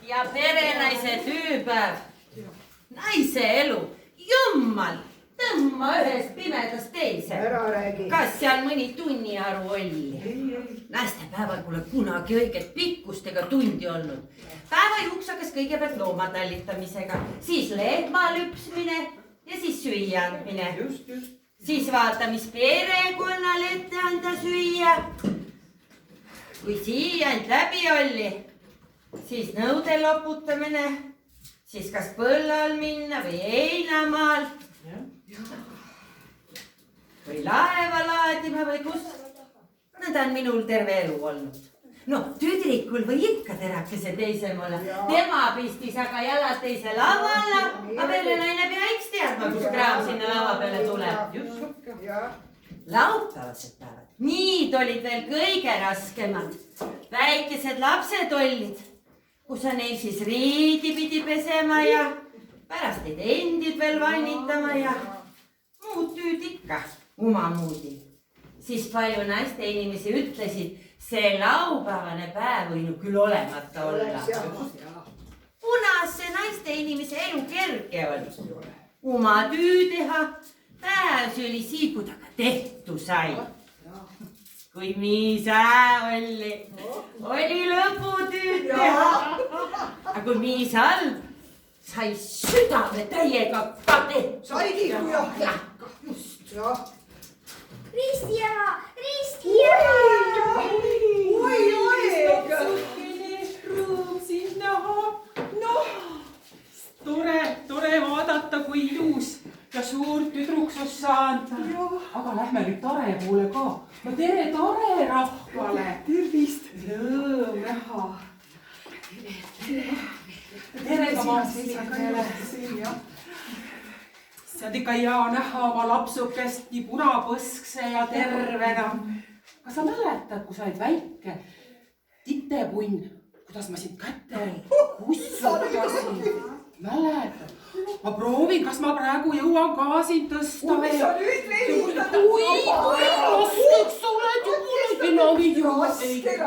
ja perenaise tüüpäev. Naise elu, jummal, tõmba ühest pimedast teise. Kas seal mõni tunniaru oli? Naistepäeval pole kunagi õiget pikkust ega tundi olnud. Päeva juuks hakkas kõigepealt looma tallitamisega, siis lehma lüpsmine ja siis süüa andmine. Siis vaata, mis perekonnale ette anda süüa. Kui siiand läbi oli, siis nõude loputamine, siis kas põllal minna või heinamaal või laeva laadima või kus. Nõnda on minul terve elu olnud. No, tüdrikul või ikka terakese teisem olla. Tema pistis aga jalad teise lavalla, aga meile naine pea eks teadma, kus kraam sinna lava peale tuleb. Laupäevased päevad. Niid olid veel kõige raskemad. Väikesed lapsed olid, kus on neil siis riidi pidi pesema ja pärast neid endid veel vannitama ja muud tüüd ikka omamoodi. Siis palju naiste inimesi ütlesid, see laupäevane päev võinu küll olemata olla. Punas see naiste inimese elu kerge oli. Oma tüü teha, päev see oli siikudaga tehtu sai. Kui miisa oli lõputüüd teha. Aga kui miisa all, sai südame täiega ka tehtu. Saigi, kui jah. Just, jah. Risti! Oi! Rõõm sind näha. Noh, tore vaadata, kui ilus ja suur tüdruksus saanud. Aga lähme nüüd Tare poole ka. No tere Tare rahvale. Tervist. Rõõm näha. Tere ka maaslikele. See on ikka hea näha oma lapsukest nii punapõskse ja tervena. Kas sa mäletad, kui sa olid väike titepunn, kuidas ma sind kätel kussutasin? Mäletad? Ma proovin, kas ma praegu jõuan ka sind tõsta veel. Mis sa nüüd veidad? Oi, raskeks sa oled ju mulle enam ei jõua.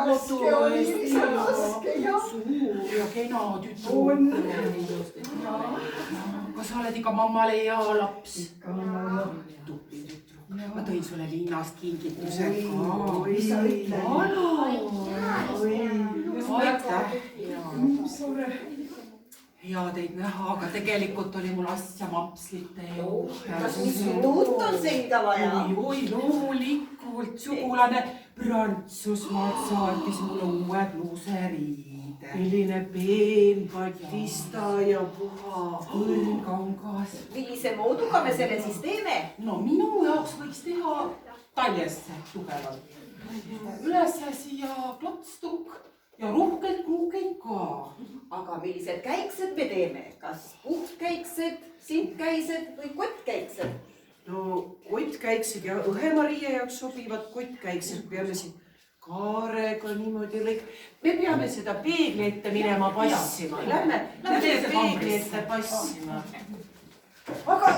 Raske oli, mis on raske, jah. Suur ja kena tüdruk. Kas sa oled ikka mammale hea laps? Tubli tüdruk. Ma tõin sulle linnast kingituse ka. Mis sa ütled? Aitäh. Hea teid näha, aga tegelikult oli mul asja mapslite ju. Kas uut on seida vaja? Oi, loomulikult. Sugulane Prantsusmaalt saatis mulle uue luuseriide. Milline peen patista ja puha õlgangas. Millise mooduga me selle siis teeme? No minu jaoks võiks teha taljesse tugevalt. Ülesse siia klotstukk ja ruhkelt kruukeid ka. Aga millised käiksed me teeme? Kas puhtkäiksed, sintkäised või kottkäiksed? No kottkäiksed ja Õhe-Maria jaoks sobivad kottkäiksed. Peame siin kaarega niimoodi lõik. Me peame seda peegli ette minema passima. Lähme peegli ette passima. Aga